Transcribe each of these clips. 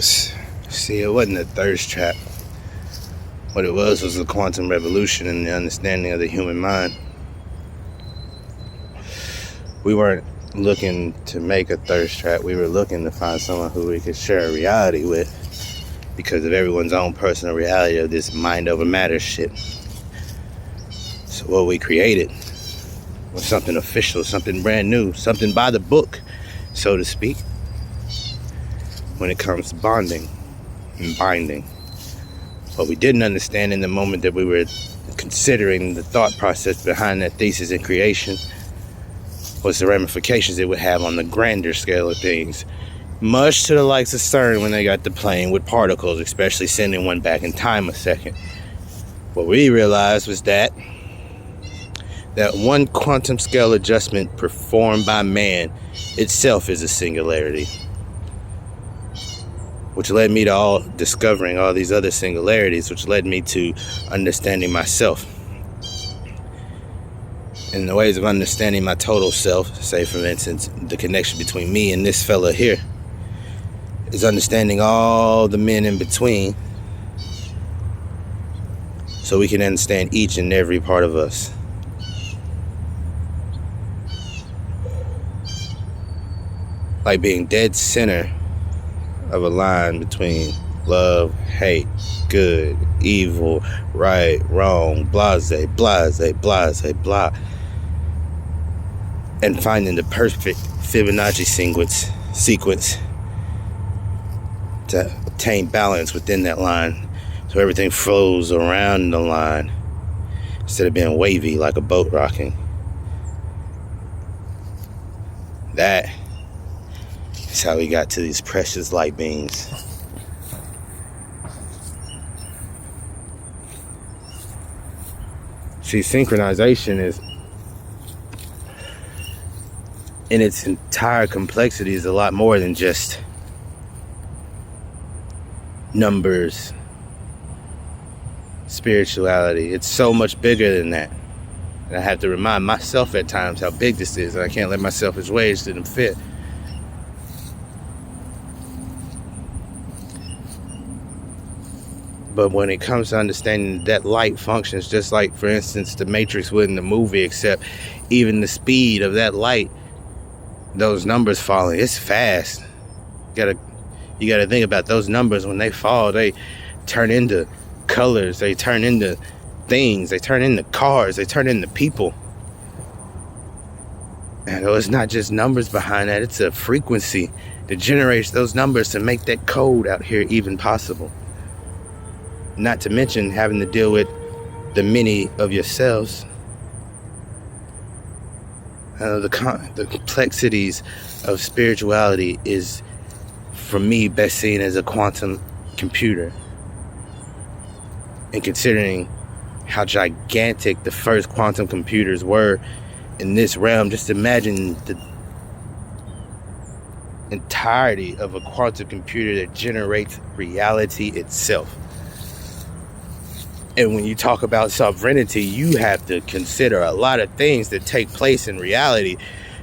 See, it wasn't a thirst trap. What it was a quantum revolution in the understanding of the human mind. We weren't looking to make a thirst trap. We were looking to find someone who we could share a reality with because of everyone's own personal reality of this mind over matter shit. So what we created was something official, something brand new, something by the book, so to speak, when it comes to bonding and binding. What we didn't understand in the moment that we were considering the thought process behind that thesis and creation was the ramifications it would have on the grander scale of things. Much to the likes of CERN when they got to playing with particles, especially sending one back in time a second. What we realized was that one quantum scale adjustment performed by man itself is a singularity, which led me to discovering all these other singularities, which led me to understanding myself. In the ways of understanding my total self, say for instance, the connection between me and this fella here, is understanding all the men in between so we can understand each and every part of us. Like being dead center of a line between love, hate, good, evil, right, wrong, blase, blase, blase, blah. And finding the perfect Fibonacci sequence to obtain balance within that line so everything flows around the line instead of being wavy like a boat rocking. That is how we got to these precious light beings. See, synchronization is, in its entire complexity, is a lot more than just numbers, spirituality. It's so much bigger than that. And I have to remind myself at times how big this is, and I can't let my selfish ways to them fit. But when it comes to understanding that light functions just like, for instance, the Matrix would in the movie, except even the speed of that light, those numbers falling, it's fast. You gotta think about those numbers. When they fall, they turn into colors, they turn into things, they turn into cars, they turn into people. And it's not just numbers behind that, it's a frequency that generates those numbers to make that code out here even possible. Not to mention having to deal with the many of yourselves. The complexities of spirituality is, for me, best seen as a quantum computer. And considering how gigantic the first quantum computers were in this realm, just imagine the entirety of a quantum computer that generates reality itself. And when you talk about sovereignty, you have to consider a lot of things that take place in reality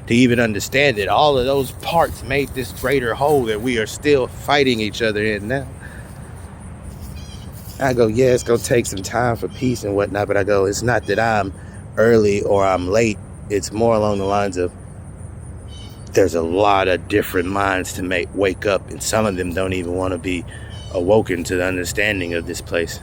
to even understand that all of those parts made this greater whole that we are still fighting each other in now. I go, yeah, it's going to take some time for peace and whatnot, but I go, it's not that I'm early or I'm late. It's more along the lines of there's a lot of different minds to wake up, and some of them don't even want to be awoken to the understanding of this place.